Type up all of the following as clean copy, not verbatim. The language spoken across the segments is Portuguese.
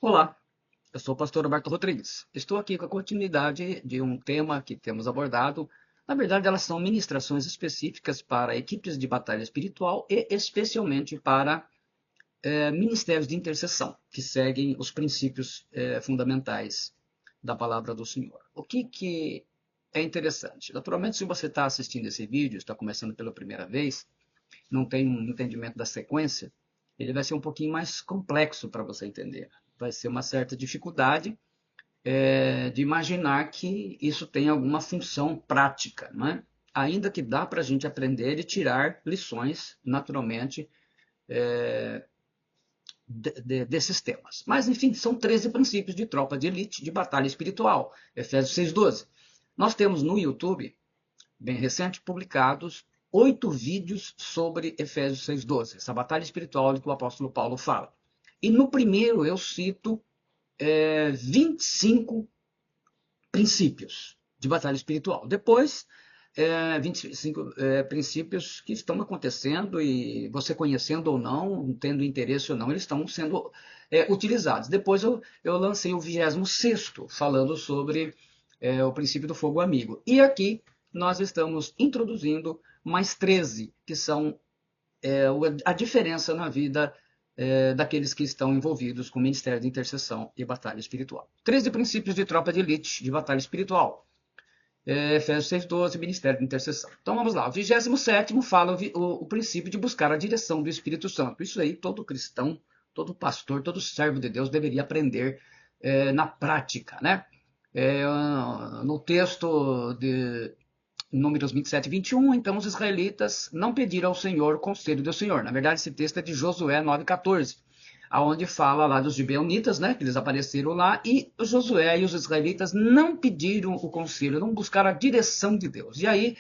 Olá, eu sou o pastor Roberto Rodrigues. Estou aqui com a continuidade de um tema que temos abordado. Na verdade, elas são ministrações específicas para equipes de batalha espiritual e especialmente para ministérios de intercessão, que seguem os princípios fundamentais da palavra do Senhor. O que é interessante? Naturalmente, se você está assistindo esse vídeo, está começando pela primeira vez, não tem um entendimento da sequência, ele vai ser um pouquinho mais complexo para você entender. Vai ser uma certa dificuldade de imaginar que isso tem alguma função prática, não é? Ainda que dá para a gente aprender e tirar lições, naturalmente, desses temas. Mas, enfim, são 13 princípios de tropa de elite de batalha espiritual, Efésios 6,12. Nós temos no YouTube, bem recente, publicados 8 vídeos sobre Efésios 6,12, essa batalha espiritual de que o apóstolo Paulo fala. E no primeiro eu cito 25 princípios de batalha espiritual. Depois, 25 princípios que estão acontecendo e você conhecendo ou não, tendo interesse ou não, eles estão sendo utilizados. Depois eu lancei o 26º, falando sobre o princípio do fogo amigo. E aqui nós estamos introduzindo mais 13, que são a diferença na vida daqueles que estão envolvidos com o Ministério de Intercessão e Batalha Espiritual. 13 princípios de tropa de elite de batalha espiritual. Efésios 6,12, Ministério de Intercessão. Então vamos lá. O 27º fala o princípio de buscar a direção do Espírito Santo. Isso aí todo cristão, todo pastor, todo servo de Deus deveria aprender na prática, né? No texto de Números 27 e 21, então os israelitas não pediram ao Senhor o conselho do Senhor. Na verdade, esse texto é de Josué 9,14, aonde fala lá dos gibeonitas, né, que eles apareceram lá, e Josué e os israelitas não pediram o conselho, não buscaram a direção de Deus. E aí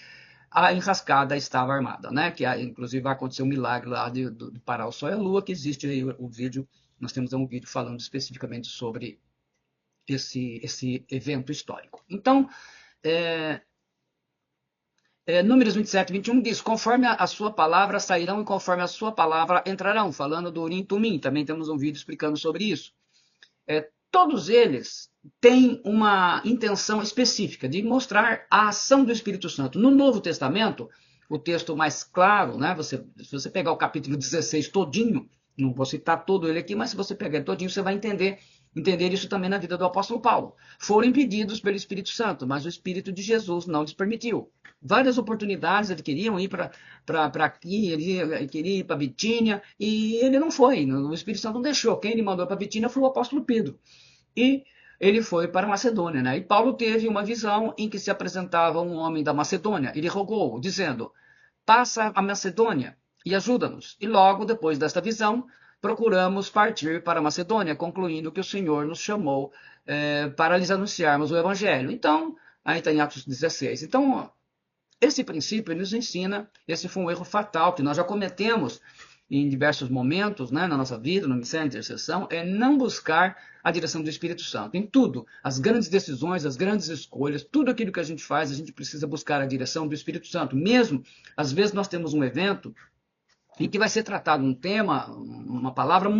a enrascada estava armada, né, que inclusive vai acontecer um milagre lá de parar o sol e a lua, que existe aí o vídeo, nós temos um vídeo falando especificamente sobre esse evento histórico. Então, Números 27 e 21 diz: conforme a sua palavra sairão e conforme a sua palavra entrarão, falando do Urim e Tumim. Também temos um vídeo explicando sobre isso. Todos eles têm uma intenção específica de mostrar a ação do Espírito Santo. No Novo Testamento, o texto mais claro, né, se você pegar o capítulo 16 todinho, não vou citar todo ele aqui, mas se você pegar todinho, você vai entender isso também na vida do apóstolo Paulo. Foram impedidos pelo Espírito Santo, mas o Espírito de Jesus não lhes permitiu. Várias oportunidades ele queriam ir para aqui, ele queria ir para Bitínia, e ele não foi. O Espírito Santo não deixou. Quem ele mandou para Bitínia foi o apóstolo Pedro. E ele foi para a Macedônia, né? E Paulo teve uma visão em que se apresentava um homem da Macedônia. Ele rogou, dizendo: passa a Macedônia e ajuda-nos. E logo depois desta visão, procuramos partir para a Macedônia, concluindo que o Senhor nos chamou para lhes anunciarmos o Evangelho. Então, aí está em Atos 16. Então, esse princípio nos ensina, esse foi um erro fatal que nós já cometemos em diversos momentos, né, na nossa vida, no ministério de intercessão, é não buscar a direção do Espírito Santo. Em tudo, as grandes decisões, as grandes escolhas, tudo aquilo que a gente faz, a gente precisa buscar a direção do Espírito Santo. Mesmo, às vezes nós temos um evento em que vai ser tratado um tema, uma palavra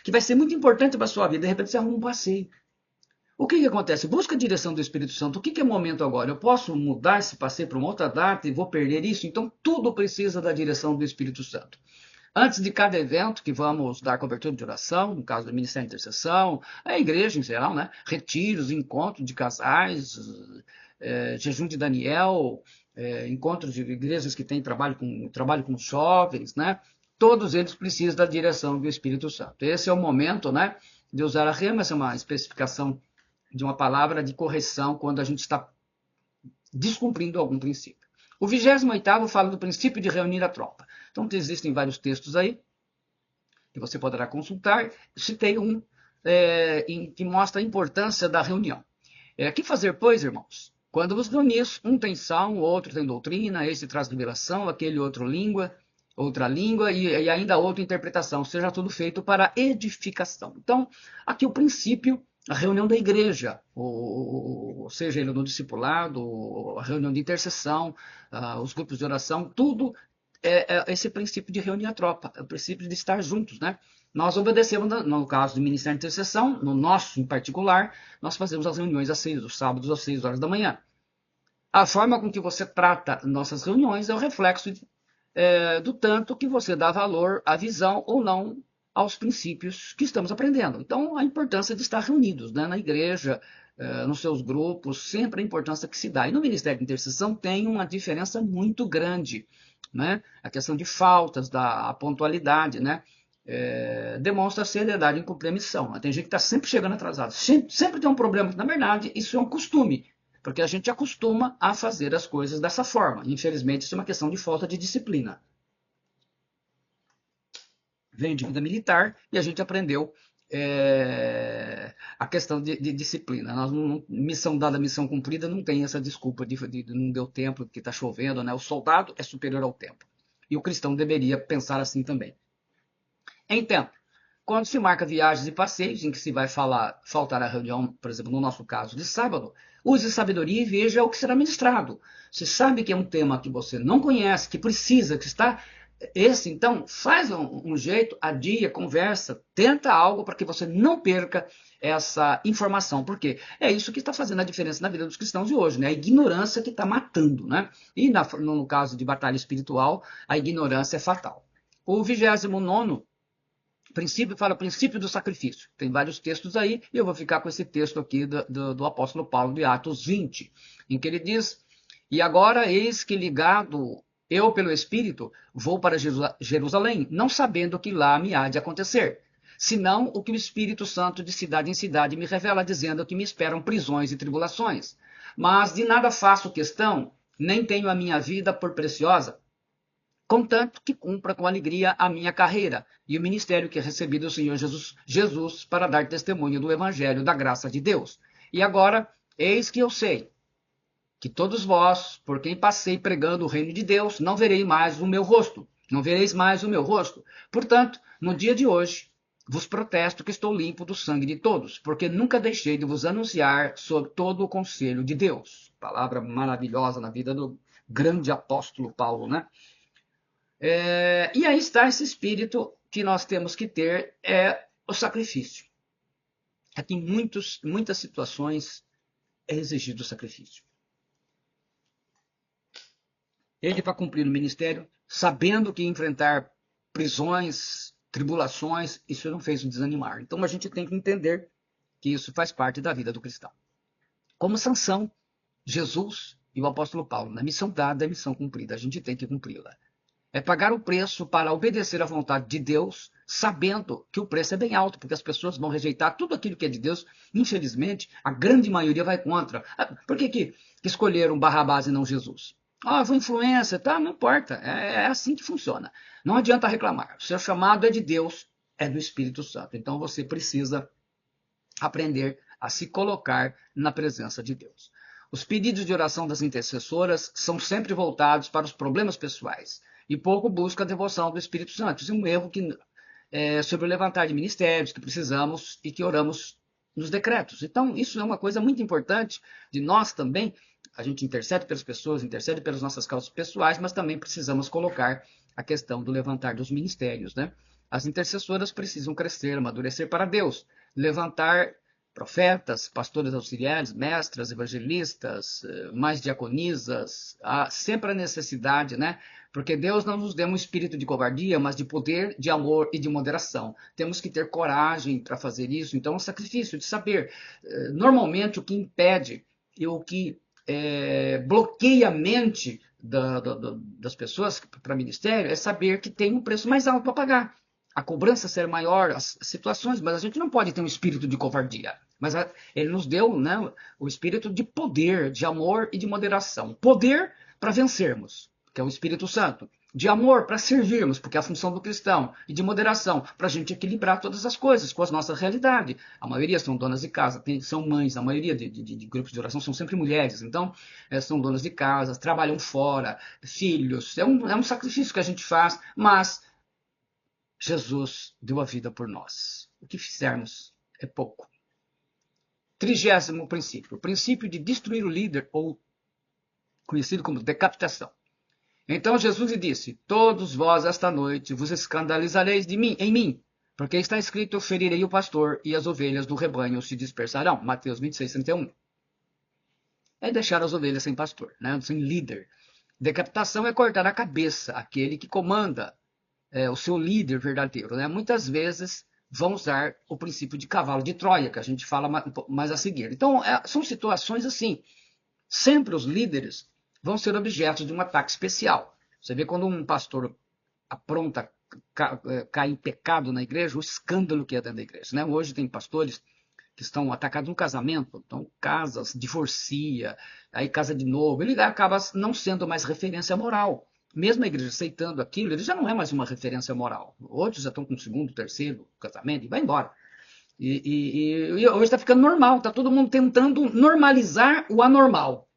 que vai ser muito importante para a sua vida, de repente você arruma um passeio. O que acontece? Busca a direção do Espírito Santo. O que é momento agora? Eu posso mudar esse passeio para uma outra data e vou perder isso? Então, tudo precisa da direção do Espírito Santo. Antes de cada evento que vamos dar cobertura de oração, no caso do Ministério de Intercessão, a igreja em geral, né? Retiros, encontros de casais, jejum de Daniel, encontros de igrejas que têm trabalho com jovens, né? Todos eles precisam da direção do Espírito Santo. Esse é o momento, né, de usar a rema, essa é uma especificação de uma palavra de correção quando a gente está descumprindo algum princípio. O 28º fala do princípio de reunir a tropa. Então, existem vários textos aí que você poderá consultar. Citei um que mostra a importância da reunião. Que fazer, pois, irmãos? Quando vos reunis, um tem salmo, outro tem doutrina, esse traz revelação, aquele outra língua e ainda outra interpretação. Seja tudo feito para edificação. Então, aqui o princípio, a reunião da igreja, ou seja, ele no discipulado, a reunião de intercessão, os grupos de oração, tudo esse princípio de reunir a tropa, o princípio de estar juntos, né? Nós obedecemos, no caso do Ministério de Intercessão, no nosso em particular, nós fazemos as reuniões às 6, os sábados às 6 horas da manhã. A forma com que você trata nossas reuniões é o reflexo do tanto que você dá valor à visão ou não aos princípios que estamos aprendendo. Então, a importância de estar reunidos, né, na igreja, nos seus grupos, sempre a importância que se dá. E no Ministério de Intercessão tem uma diferença muito grande, né? A questão de faltas, da pontualidade, né? Demonstra seriedade em cumprir a missão. Tem gente que está sempre chegando atrasado, sempre tem um problema. Na verdade, isso é um costume, porque a gente acostuma a fazer as coisas dessa forma. Infelizmente, isso é uma questão de falta de disciplina. Vem de vida militar e a gente aprendeu a questão de disciplina. Missão dada, missão cumprida, não tem essa desculpa de não deu tempo porque está chovendo, né? O soldado é superior ao tempo. E o cristão deveria pensar assim também. Em tempo, quando se marca viagens e passeios em que se vai faltar a reunião, por exemplo, no nosso caso de sábado, use sabedoria e veja o que será ministrado. Você sabe que é um tema que você não conhece, que precisa, que está... então, faz um jeito, adia, conversa, tenta algo para que você não perca essa informação. Por quê? É isso que está fazendo a diferença na vida dos cristãos de hoje, né? A ignorância que está matando, né? E no caso de batalha espiritual, a ignorância é fatal. O 29º princípio fala o princípio do sacrifício. Tem vários textos aí, e eu vou ficar com esse texto aqui do apóstolo Paulo de Atos 20, em que ele diz: e agora eis que ligado eu pelo Espírito vou para Jerusalém, não sabendo o que lá me há de acontecer, senão o que o Espírito Santo de cidade em cidade me revela, dizendo que me esperam prisões e tribulações. Mas de nada faço questão, nem tenho a minha vida por preciosa, contanto que cumpra com alegria a minha carreira e o ministério que recebi do Senhor Jesus para dar testemunho do Evangelho da graça de Deus. E agora, eis que eu sei que todos vós, por quem passei pregando o reino de Deus, não vereis mais o meu rosto. Não vereis mais o meu rosto. Portanto, no dia de hoje, vos protesto que estou limpo do sangue de todos, porque nunca deixei de vos anunciar sobre todo o conselho de Deus. Palavra maravilhosa na vida do grande apóstolo Paulo, né? E aí está esse espírito que nós temos que ter, é o sacrifício. Aqui em muitas situações é exigido o sacrifício. Ele, para cumprir o ministério, sabendo que enfrentar prisões, tribulações, isso não fez o desanimar. Então a gente tem que entender que isso faz parte da vida do cristão. Como Sansão, Jesus e o apóstolo Paulo, na missão dada é missão cumprida, a gente tem que cumpri-la. É pagar o preço para obedecer à vontade de Deus, sabendo que o preço é bem alto, porque as pessoas vão rejeitar tudo aquilo que é de Deus. Infelizmente, a grande maioria vai contra. Por que escolheram Barrabás e não Jesus? Foi influência, tá? Não importa. É assim que funciona. Não adianta reclamar. O seu chamado é de Deus, é do Espírito Santo. Então você precisa aprender a se colocar na presença de Deus. Os pedidos de oração das intercessoras são sempre voltados para os problemas pessoais e pouco busca a devoção do Espírito Santo. Isso é um erro sobre o levantar de ministérios que precisamos e que oramos nos decretos. Então, isso é uma coisa muito importante de nós também. A gente intercede pelas pessoas, intercede pelas nossas causas pessoais, mas também precisamos colocar a questão do levantar dos ministérios, né? As intercessoras precisam crescer, amadurecer para Deus, levantar profetas, pastores auxiliares, mestras, evangelistas, mais diaconisas. Há sempre a necessidade, né? Porque Deus não nos deu um espírito de covardia, mas de poder, de amor e de moderação. Temos que ter coragem para fazer isso. Então, é um sacrifício de saber. Normalmente, o que impede e o que bloqueia a mente das pessoas para ministério é saber que tem um preço mais alto para pagar. A cobrança ser maior, as situações, mas a gente não pode ter um espírito de covardia. Mas ele nos deu, né, o espírito de poder, de amor e de moderação. Poder para vencermos, que é o Espírito Santo. De amor para servirmos, porque é a função do cristão. E de moderação, para a gente equilibrar todas as coisas com a nossa realidade. A maioria são donas de casa, são mães, a maioria de grupos de oração são sempre mulheres. Então, são donas de casa, trabalham fora, filhos. É um sacrifício que a gente faz, mas Jesus deu a vida por nós. O que fizermos é pouco. 30º princípio. O princípio de destruir o líder, ou conhecido como decapitação. Então Jesus lhe disse: todos vós esta noite vos escandalizareis em mim, Porque está escrito, eu ferirei o pastor e as ovelhas do rebanho se dispersarão. Mateus 26, 31. É deixar as ovelhas sem pastor, né? Sem líder. Decapitação é cortar a cabeça, aquele que comanda, o seu líder verdadeiro, né? Muitas vezes vão usar o princípio de cavalo de Troia, que a gente fala mais a seguir. Então, são situações assim. Sempre os líderes vão ser objetos de um ataque especial. Você vê quando um pastor apronta cair em pecado na igreja, o escândalo que é dentro da igreja, né? Hoje tem pastores que estão atacados no casamento, então casas, divorcia, aí casa de novo, ele acaba não sendo mais referência moral. Mesmo a igreja aceitando aquilo, ele já não é mais uma referência moral. Outros já estão com o segundo, terceiro casamento e vai embora. E hoje está ficando normal, está todo mundo tentando normalizar o anormal.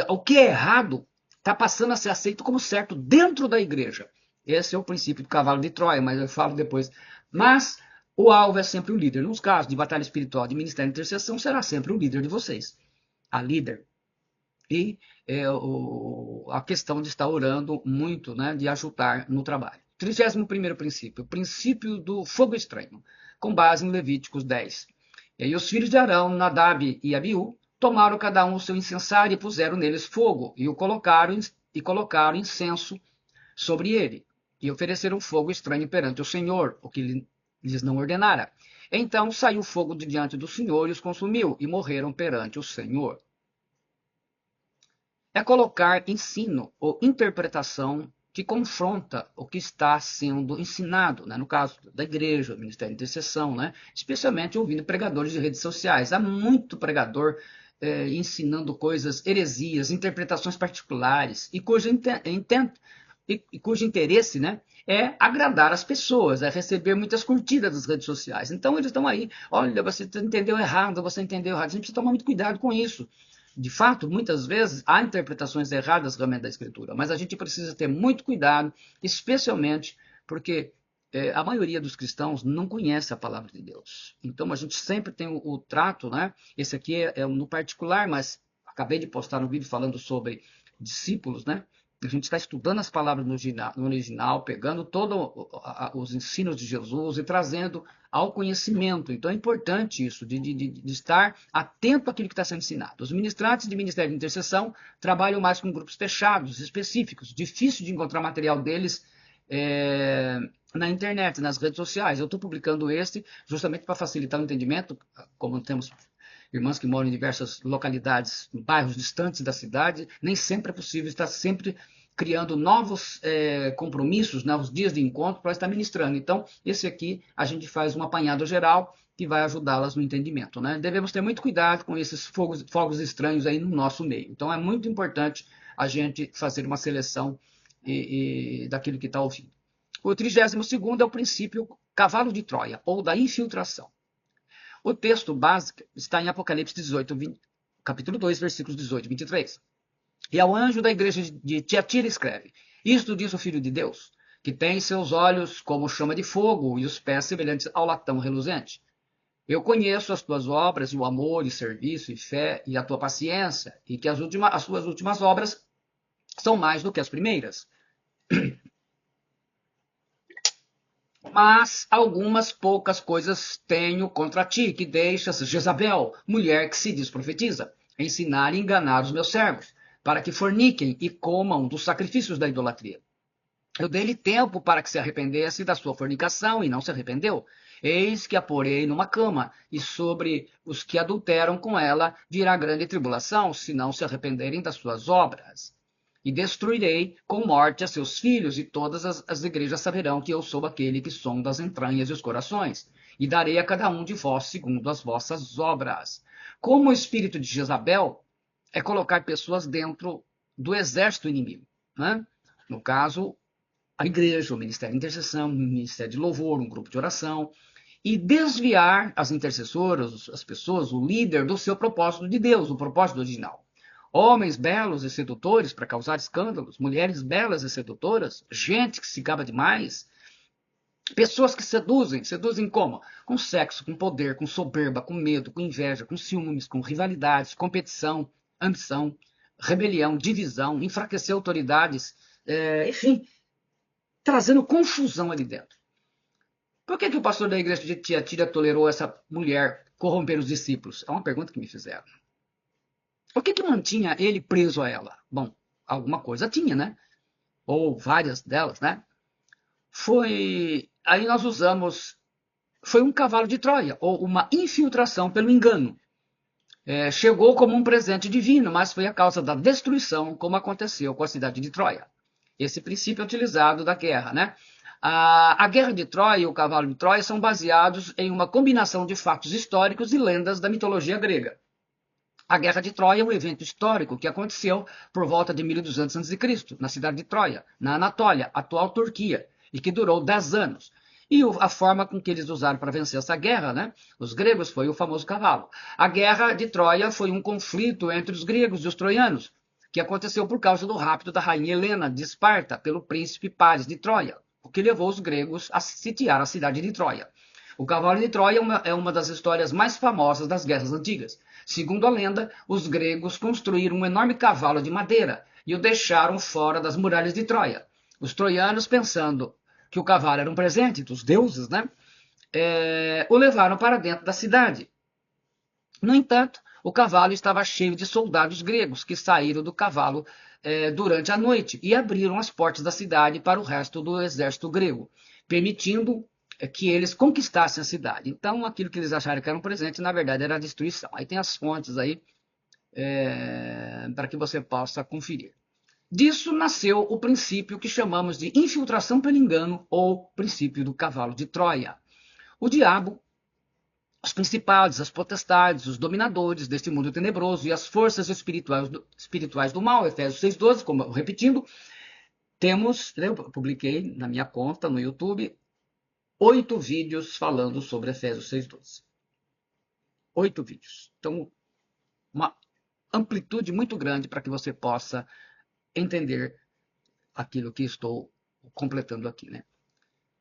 O que é errado está passando a ser aceito como certo dentro da igreja. Esse é o princípio do cavalo de Troia, mas eu falo depois. Mas o alvo é sempre o líder. Nos casos de batalha espiritual, de ministério de intercessão, será sempre o líder de vocês. A líder. E a questão de estar orando muito, né, de ajudar no trabalho. 31º princípio, o princípio do fogo estranho, com base em Levíticos 10. E aí os filhos de Arão, Nadab e Abiú, tomaram cada um o seu incensário e puseram neles fogo, e colocaram incenso sobre ele, e ofereceram fogo estranho perante o Senhor, o que lhes não ordenara. Então saiu fogo de diante do Senhor e os consumiu, e morreram perante o Senhor. É colocar ensino ou interpretação que confronta o que está sendo ensinado, né? No caso da igreja, do Ministério de Intercessão, né? Especialmente ouvindo pregadores de redes sociais. Há muito pregador ensinando coisas, heresias, interpretações particulares, e cujo interesse, né, é agradar as pessoas, é receber muitas curtidas das redes sociais. Então eles estão aí, olha, você entendeu errado, você entendeu errado. A gente precisa tomar muito cuidado com isso. De fato, muitas vezes há interpretações erradas realmente da Escritura, mas a gente precisa ter muito cuidado, especialmente porque a maioria dos cristãos não conhece a palavra de Deus. Então a gente sempre tem o trato, né? Esse aqui é no particular, mas acabei de postar um vídeo falando sobre discípulos, né? A gente está estudando as palavras no original, pegando todos os ensinos de Jesus e trazendo ao conhecimento. Então é importante isso, de estar atento àquilo que está sendo ensinado. Os ministrantes de Ministério de Intercessão trabalham mais com grupos fechados, específicos. Difícil de encontrar material deles na internet, nas redes sociais. Eu estou publicando este justamente para facilitar o entendimento, como temos irmãs que moram em diversas localidades, bairros distantes da cidade, nem sempre é possível estar sempre criando novos compromissos, novos dias de encontro para estar ministrando. Então, esse aqui a gente faz um apanhado geral que vai ajudá-las no entendimento, né? Devemos ter muito cuidado com esses fogos estranhos aí no nosso meio. Então, é muito importante a gente fazer uma seleção daquilo que está ouvindo. O 32º é o princípio cavalo de Troia, ou da infiltração. O texto básico está em Apocalipse 18, capítulo 2, versículos 18 e 23. E ao anjo da igreja de Tiatira escreve: Isto diz o Filho de Deus, que tem seus olhos como chama de fogo e os pés semelhantes ao latão reluzente. Eu conheço as tuas obras, e o amor, e serviço, e fé, e a tua paciência, e que as suas últimas obras são mais do que as primeiras. Mas algumas poucas coisas tenho contra ti, que deixas Jezabel, mulher que se diz profetiza, ensinar e enganar os meus servos, para que forniquem e comam dos sacrifícios da idolatria. Eu dei-lhe tempo para que se arrependesse da sua fornicação, e não se arrependeu. Eis que a porei numa cama, e sobre os que adulteram com ela virá grande tribulação, se não se arrependerem das suas obras. E destruirei com morte a seus filhos, e todas as igrejas saberão que eu sou aquele que sonda as entranhas e os corações, e darei a cada um de vós segundo as vossas obras. Como o espírito de Jezabel é colocar pessoas dentro do exército inimigo, né? No caso, a igreja, o ministério de intercessão, o ministério de louvor, um grupo de oração, e desviar as intercessoras, as pessoas, o líder do seu propósito de Deus, o propósito original. Homens belos e sedutores para causar escândalos, mulheres belas e sedutoras, gente que se gaba demais, pessoas que seduzem como? Com sexo, com poder, com soberba, com medo, com inveja, com ciúmes, com rivalidades, competição, ambição, rebelião, divisão, enfraquecer autoridades, enfim, trazendo confusão ali dentro. Por que o pastor da igreja de Tiatira tolerou essa mulher corromper os discípulos? É uma pergunta que me fizeram. O que mantinha ele preso a ela? Bom, alguma coisa tinha, né? Ou várias delas, né? Aí nós usamos, foi um cavalo de Troia, ou uma infiltração pelo engano. Chegou como um presente divino, mas foi a causa da destruição, como aconteceu com a cidade de Troia. Esse princípio é utilizado da guerra, né? A guerra de Troia e o cavalo de Troia são baseados em uma combinação de fatos históricos e lendas da mitologia grega. A Guerra de Troia é um evento histórico que aconteceu por volta de 1200 a.C., na cidade de Troia, na Anatólia, atual Turquia, e que durou 10 anos. E a forma com que eles usaram para vencer essa guerra, né? Os gregos, foi o famoso cavalo. A Guerra de Troia foi um conflito entre os gregos e os troianos, que aconteceu por causa do rapto da rainha Helena de Esparta pelo príncipe Paris de Troia, o que levou os gregos a sitiar a cidade de Troia. O cavalo de Troia é uma das histórias mais famosas das guerras antigas. Segundo a lenda, os gregos construíram um enorme cavalo de madeira e o deixaram fora das muralhas de Troia. Os troianos, pensando que o cavalo era um presente dos deuses, né, o levaram para dentro da cidade. No entanto, o cavalo estava cheio de soldados gregos que saíram do cavalo durante a noite e abriram as portas da cidade para o resto do exército grego, permitindo que eles conquistassem a cidade. Então, aquilo que eles acharam que era um presente, na verdade, era a destruição. Aí tem as fontes aí para que você possa conferir. Disso nasceu o princípio que chamamos de infiltração pelo engano ou princípio do cavalo de Troia. O diabo, os principados, as potestades, os dominadores deste mundo tenebroso e as forças espirituais do mal, Efésios 6,12, como repetindo, eu publiquei na minha conta no YouTube 8 vídeos falando sobre Efésios 6,12. 8 vídeos. Então, uma amplitude muito grande para que você possa entender aquilo que estou completando aqui, né?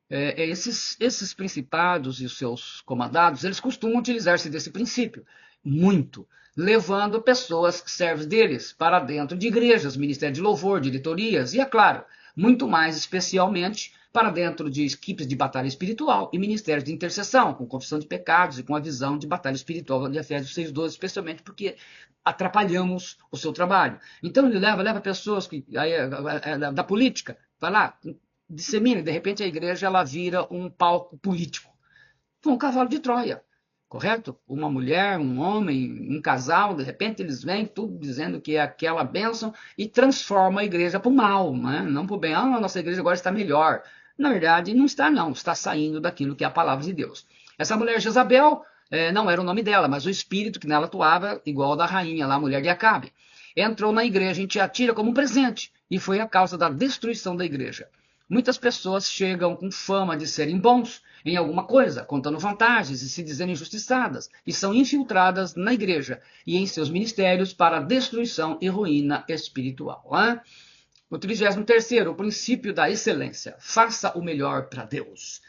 Esses principados e os seus comandados, eles costumam utilizar-se desse princípio, muito, levando pessoas servos deles para dentro de igrejas, ministério de louvor, diretorias e, é claro, muito mais especialmente para dentro de equipes de batalha espiritual e ministérios de intercessão, com confissão de pecados e com a visão de batalha espiritual de Efésios 6,12, especialmente porque atrapalhamos o seu trabalho. Então ele leva pessoas da política, vai lá, dissemina, de repente a igreja ela vira um palco político. Foi um cavalo de Troia, correto? Uma mulher, um homem, um casal, de repente eles vêm tudo dizendo que é aquela bênção e transforma a igreja para o mal, né? Não para o bem. A nossa igreja agora está melhor. Na verdade, não está não, está saindo daquilo que é a palavra de Deus. Essa mulher Jezabel, não era o nome dela, mas o espírito que nela atuava, igual ao da rainha lá, a mulher de Acabe, entrou na igreja em Tiatira como um presente e foi a causa da destruição da igreja. Muitas pessoas chegam com fama de serem bons em alguma coisa, contando vantagens e se dizendo injustiçadas, e são infiltradas na igreja e em seus ministérios para destruição e ruína espiritual. Hein? O 33º, o princípio da excelência. Faça o melhor para Deus.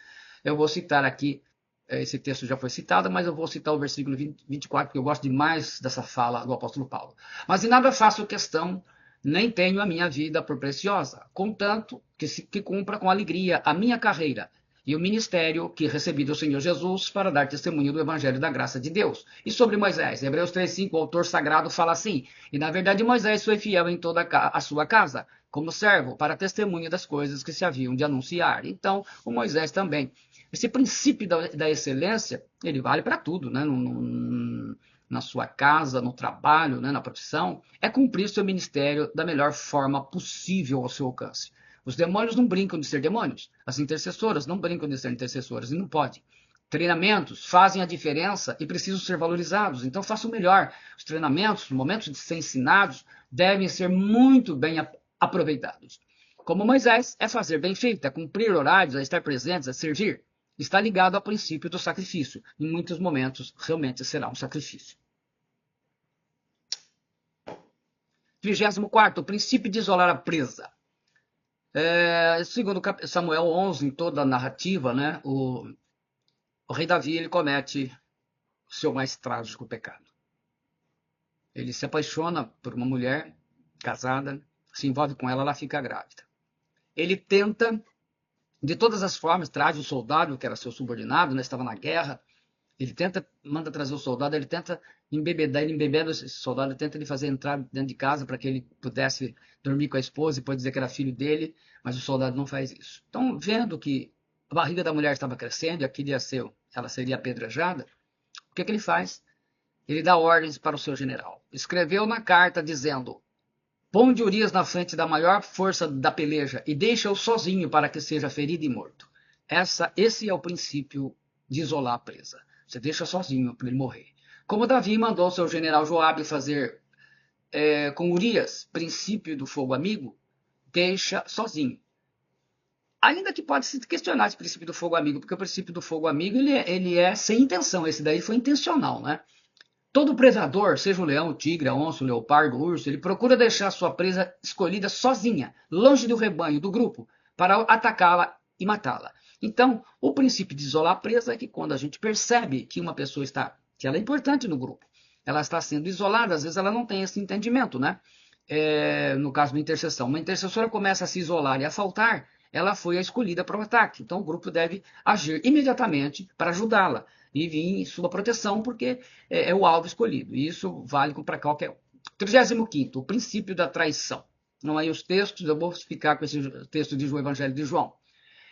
Eu vou citar aqui, esse texto já foi citado, mas eu vou citar o versículo 24, porque eu gosto demais dessa fala do apóstolo Paulo. Mas em nada faço questão, nem tenho a minha vida por preciosa, contanto que cumpra com alegria a minha carreira e o ministério que recebi do Senhor Jesus para dar testemunho do evangelho da graça de Deus. E sobre Moisés, Hebreus 3,5, o autor sagrado fala assim: e na verdade Moisés foi fiel em toda a sua casa, como servo, para testemunho das coisas que se haviam de anunciar. Então, o Moisés também. Esse princípio da excelência, ele vale para tudo, né? Na sua casa, no trabalho, né, na profissão, é cumprir seu ministério da melhor forma possível ao seu alcance. Os demônios não brincam de ser demônios. As intercessoras não brincam de ser intercessoras e não podem. Treinamentos fazem a diferença e precisam ser valorizados. Então faça o melhor. Os treinamentos, os momentos de ser ensinados, devem ser muito bem aproveitados. Como Moisés, é fazer bem feito, é cumprir horários, é estar presentes, é servir. Está ligado ao princípio do sacrifício. Em muitos momentos, realmente será um sacrifício. 34º, o princípio de isolar a presa. Segundo Samuel 11, em toda a narrativa, né, o rei Davi ele comete o seu mais trágico pecado. Ele se apaixona por uma mulher casada, se envolve com ela, ela fica grávida. Ele tenta de todas as formas, traz o soldado, que era seu subordinado, né, estava na guerra. Ele manda trazer o soldado, ele tenta embebedar, ele embebeda esse soldado, ele tenta ele fazer entrar dentro de casa para que ele pudesse dormir com a esposa e pode dizer que era filho dele, mas o soldado não faz isso. Então, vendo que a barriga da mulher estava crescendo e aquilo ia ser, ela seria apedrejada, o que ele faz? Ele dá ordens para o seu general. Escreveu na carta dizendo: ponde Urias na frente da maior força da peleja e deixa-o sozinho para que seja ferido e morto. Esse é o princípio de isolar a presa. Você deixa sozinho para ele morrer. Como Davi mandou seu general Joabe fazer com Urias, princípio do fogo amigo, deixa sozinho. Ainda que pode se questionar esse princípio do fogo amigo, porque o princípio do fogo amigo ele é sem intenção. Esse daí foi intencional, né? Todo predador, seja o leão, o tigre, a onça, o leopardo, o urso, ele procura deixar sua presa escolhida sozinha, longe do rebanho, do grupo, para atacá-la e matá-la. Então, o princípio de isolar a presa é que quando a gente percebe que uma pessoa que ela é importante no grupo, ela está sendo isolada, às vezes ela não tem esse entendimento, né? No caso da intercessão, uma intercessora começa a se isolar e a faltar, ela foi a escolhida para o ataque. Então, o grupo deve agir imediatamente para ajudá-la e vir em sua proteção, porque é o alvo escolhido. E isso vale para qualquer um. 35º, o princípio da traição. Não aí os textos, eu vou ficar com esse texto do Evangelho de João.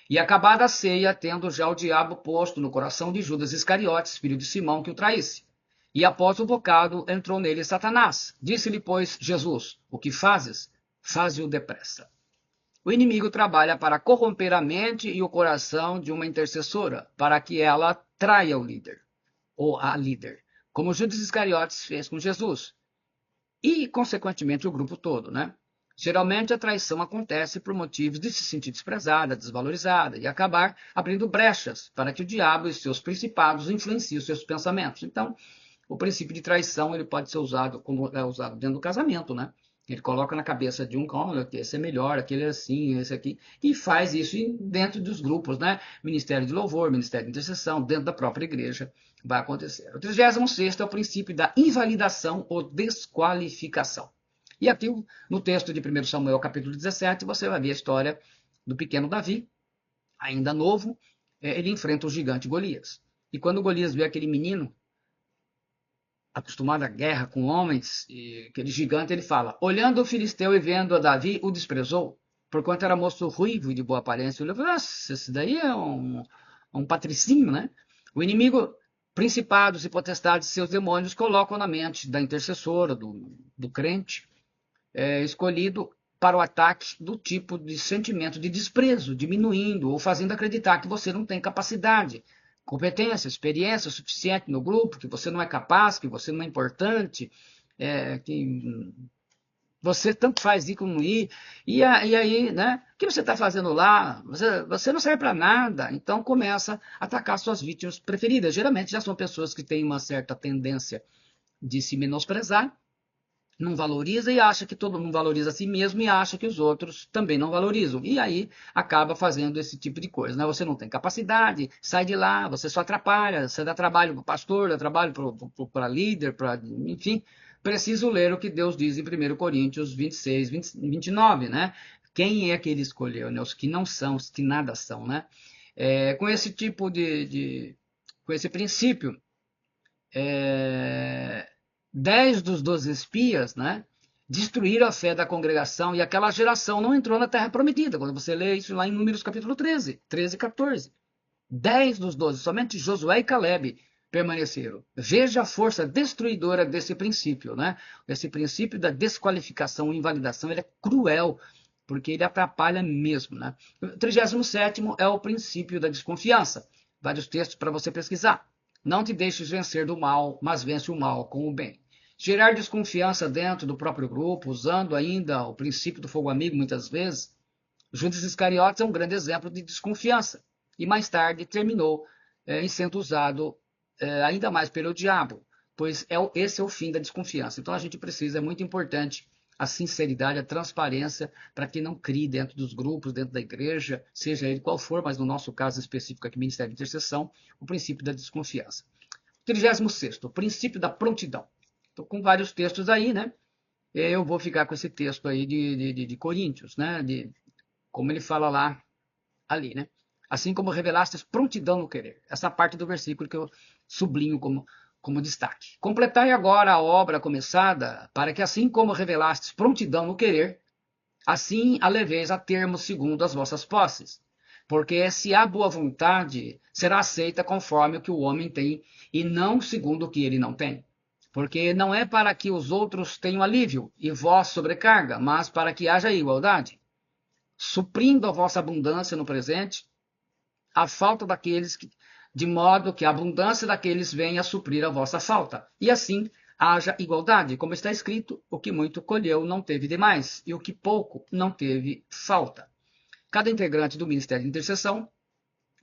E acabada a ceia, tendo já o diabo posto no coração de Judas Iscariotes, filho de Simão, que o traísse. E após o bocado, entrou nele Satanás. Disse-lhe, pois, Jesus: o que fazes? Faze-o depressa. O inimigo trabalha para corromper a mente e o coração de uma intercessora, para que ela traia o líder, ou a líder, como Judas Iscariotes fez com Jesus. E, consequentemente, o grupo todo, né? Geralmente a traição acontece por motivos de se sentir desprezada, desvalorizada e acabar abrindo brechas para que o diabo e seus principados influenciem os seus pensamentos. Então, o princípio de traição ele pode ser usado como é usado dentro do casamento, né? Ele coloca na cabeça de um cônjuge que esse é melhor, aquele é assim, esse aqui, e faz isso dentro dos grupos, né? Ministério de louvor, ministério de intercessão, dentro da própria igreja vai acontecer. O 36º é o princípio da invalidação ou desqualificação. E aqui no texto de 1 Samuel capítulo 17, você vai ver a história do pequeno Davi, ainda novo, ele enfrenta o gigante Golias. E quando Golias vê aquele menino acostumado à guerra com homens, e aquele gigante, ele fala: olhando o filisteu e vendo a Davi, o desprezou, porquanto era moço ruivo e de boa aparência. Ele falou: nossa, esse daí é um patricinho, né? O inimigo, principados e potestades, seus demônios, colocam na mente da intercessora, do crente, escolhido para o ataque do tipo de sentimento de desprezo, diminuindo ou fazendo acreditar que você não tem capacidade, competência, experiência suficiente no grupo, que você não é capaz, que você não é importante, que você tanto faz ir como ir, e aí, né? O que você está fazendo lá? Você não serve para nada. Então começa a atacar suas vítimas preferidas. Geralmente já são pessoas que têm uma certa tendência de se menosprezar, não valoriza e acha que todo mundo valoriza a si mesmo e acha que os outros também não valorizam. E aí acaba fazendo esse tipo de coisa, né? Você não tem capacidade, sai de lá, você só atrapalha, você dá trabalho para o pastor, dá trabalho para líder, enfim. Preciso ler o que Deus diz em 1 Coríntios 26, 29, né? Quem é que ele escolheu, né? Os que não são, os que nada são, né? Com esse tipo com esse princípio, 10 dos 12 espias, né, destruíram a fé da congregação e aquela geração não entrou na terra prometida. Quando você lê isso lá em Números capítulo 13 e 14. 10 dos 12, somente Josué e Caleb permaneceram. Veja a força destruidora desse princípio, né? Esse princípio da desqualificação e invalidação, ele é cruel, porque ele atrapalha mesmo, né? O 37º é o princípio da desconfiança. Vários textos para você pesquisar. Não te deixes vencer do mal, mas vence o mal com o bem. Gerar desconfiança dentro do próprio grupo, usando ainda o princípio do fogo amigo muitas vezes. Judas Iscariotes é um grande exemplo de desconfiança. E mais tarde terminou em sendo usado ainda mais pelo diabo, pois esse é o fim da desconfiança. Então a gente precisa, é muito importante a sinceridade, a transparência, para que não crie dentro dos grupos, dentro da igreja, seja ele qual for, mas no nosso caso específico aqui, Ministério de Intercessão, o princípio da desconfiança. 36º, o princípio da prontidão. Estou com vários textos aí, né? Eu vou ficar com esse texto aí de Coríntios, né? Como ele fala lá, ali, né? assim como revelastes prontidão no querer. Essa parte do versículo que eu sublinho como destaque. Completai agora a obra começada, para que assim como revelastes prontidão no querer, assim a leveis a termo segundo as vossas posses. Porque se há boa vontade, será aceita conforme o que o homem tem, e não segundo o que ele não tem. Porque não é para que os outros tenham alívio e vós sobrecarga, mas para que haja igualdade, suprindo a vossa abundância no presente, a falta daqueles que, de modo que a abundância daqueles venha a suprir a vossa falta. E assim haja igualdade, como está escrito, o que muito colheu não teve demais, e o que pouco não teve falta. Cada integrante do Ministério de Intercessão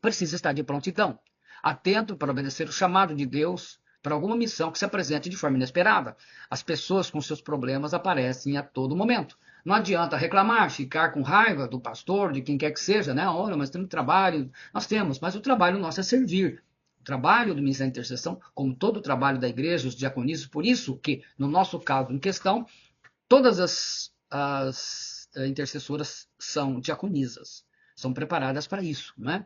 precisa estar de prontidão, atento para obedecer o chamado de Deus para alguma missão que se apresente de forma inesperada. As pessoas com seus problemas aparecem a todo momento. Não adianta reclamar, ficar com raiva do pastor, de quem quer que seja, né? Olha, mas temos trabalho. Nós temos, mas o trabalho nosso é servir. O trabalho do Ministério de Intercessão, como todo o trabalho da igreja, os diaconistas, por isso que, no nosso caso em questão, todas as intercessoras são diaconisas, são preparadas para isso, né?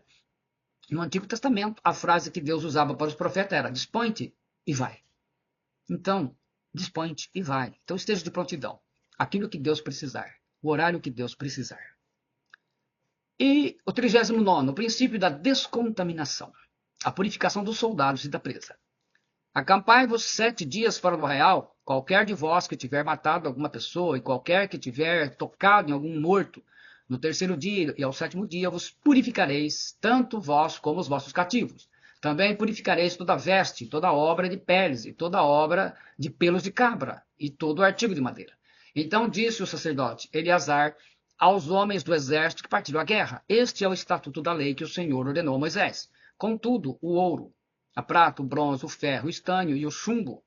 No Antigo Testamento, a frase que Deus usava para os profetas era: dispõe-te e vai. Então, dispõe-te e vai. Então, esteja de prontidão. Aquilo que Deus precisar. O horário que Deus precisar. E o 39º, o princípio da descontaminação. A purificação dos soldados e da presa. Acampai-vos 7 dias fora do arraial. Qualquer de vós que tiver matado alguma pessoa e qualquer que tiver tocado em algum morto, no 3º dia e ao 7º dia vos purificareis, tanto vós como os vossos cativos. Também purificareis toda veste, toda obra de peles, e toda obra de pelos de cabra, e todo artigo de madeira. Então disse o sacerdote Eleazar aos homens do exército que partiram à guerra: este é o estatuto da lei que o Senhor ordenou a Moisés. Contudo, o ouro, a prata, o bronze, o ferro, o estanho e o chumbo,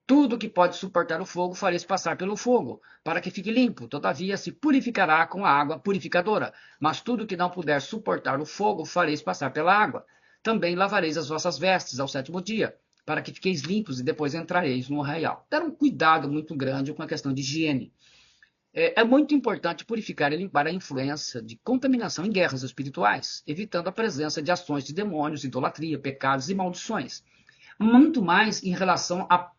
tudo que pode suportar o fogo fareis passar pelo fogo, para que fique limpo. Todavia se purificará com a água purificadora. Mas tudo que não puder suportar o fogo fareis passar pela água. Também lavareis as vossas vestes ao 7º dia, para que fiqueis limpos e depois entrareis no arraial. Deram um cuidado muito grande com a questão de higiene. É muito importante purificar e limpar a influência de contaminação em guerras espirituais, evitando a presença de ações de demônios, idolatria, pecados e maldições. Muito mais em relação a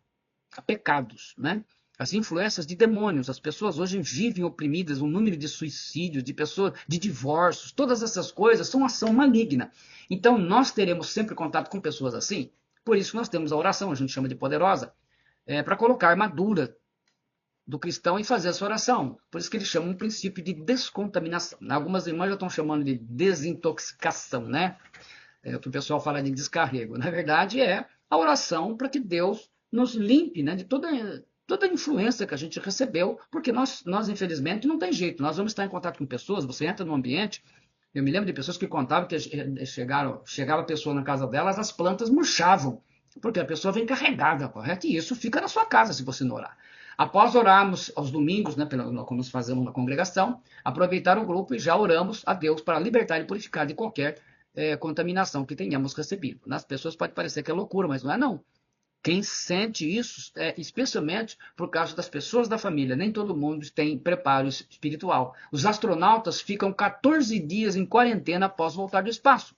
pecados, né? As influências de demônios. As pessoas hoje vivem oprimidas, um número de suicídios, de pessoas, de divórcios, todas essas coisas são ação maligna. Então nós teremos sempre contato com pessoas assim. Por isso nós temos a oração, a gente chama de poderosa, para colocar a armadura do cristão e fazer essa oração. Por isso que eles chamam um princípio de descontaminação. Algumas irmãs já estão chamando de desintoxicação, né? O que o pessoal fala de descarrego. Na verdade é a oração para que Deus nos limpe, né, de toda a influência que a gente recebeu, porque nós, infelizmente, não tem jeito. Nós vamos estar em contato com pessoas, você entra no ambiente. Eu me lembro de pessoas que contavam que chegava a pessoa na casa delas, as plantas murchavam, porque a pessoa vem carregada, correto? E isso fica na sua casa se você não orar. Após orarmos aos domingos, né, como nós fazemos na congregação, aproveitar o grupo e já oramos a Deus para libertar e purificar de qualquer contaminação que tenhamos recebido. Nas pessoas pode parecer que é loucura, mas não é não. Quem sente isso é especialmente por causa das pessoas da família. Nem todo mundo tem preparo espiritual. Os astronautas ficam 14 dias em quarentena após voltar do espaço.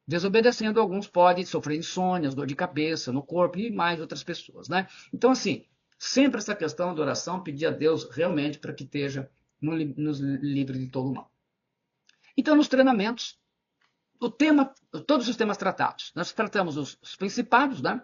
Desobedecendo, alguns podem sofrer insônias, dor de cabeça no corpo e mais outras pessoas, né? Então, assim, sempre essa questão da oração, pedir a Deus realmente para que esteja nos livre de todo o mal. Então, nos treinamentos, todos os temas tratados. Nós tratamos os principados, né?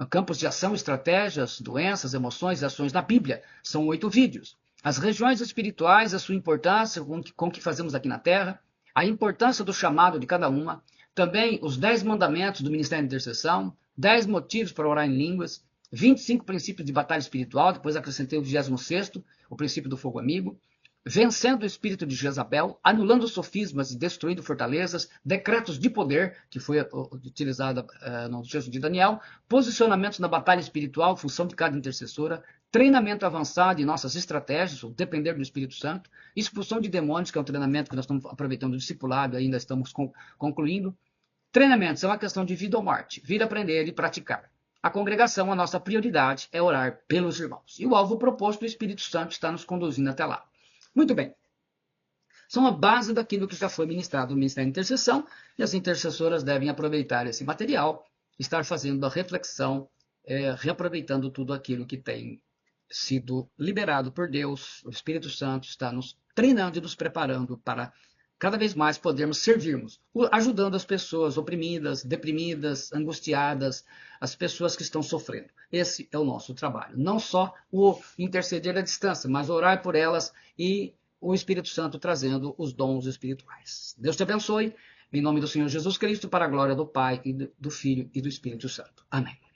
Campos de ação, estratégias, doenças, emoções e ações na Bíblia. São 8 vídeos. As regiões espirituais, a sua importância com o que fazemos aqui na Terra, a importância do chamado de cada uma, também os 10 mandamentos do Ministério de Intercessão, 10 motivos para orar em línguas, 25 princípios de batalha espiritual, depois acrescentei o 26º, o princípio do fogo amigo, vencendo o espírito de Jezabel, anulando sofismas e destruindo fortalezas, decretos de poder, que foi utilizado no texto de Daniel, posicionamentos na batalha espiritual, função de cada intercessora, treinamento avançado em nossas estratégias, o depender do Espírito Santo, expulsão de demônios, que é um treinamento que nós estamos aproveitando do discipulado, ainda estamos concluindo. Treinamentos é uma questão de vida ou morte, vir aprender e praticar. A congregação, a nossa prioridade é orar pelos irmãos. E o alvo proposto do Espírito Santo está nos conduzindo até lá. Muito bem. são a base daquilo que já foi ministrado no Ministério de Intercessão, e as intercessoras devem aproveitar esse material, estar fazendo a reflexão, reaproveitando tudo aquilo que tem sido liberado por Deus. O Espírito Santo está nos treinando e nos preparando para cada vez mais podermos servirmos, ajudando as pessoas oprimidas, deprimidas, angustiadas, as pessoas que estão sofrendo. Esse é o nosso trabalho. Não só o interceder à distância, mas orar por elas e o Espírito Santo trazendo os dons espirituais. Deus te abençoe, em nome do Senhor Jesus Cristo, para a glória do Pai, e do Filho e do Espírito Santo. Amém.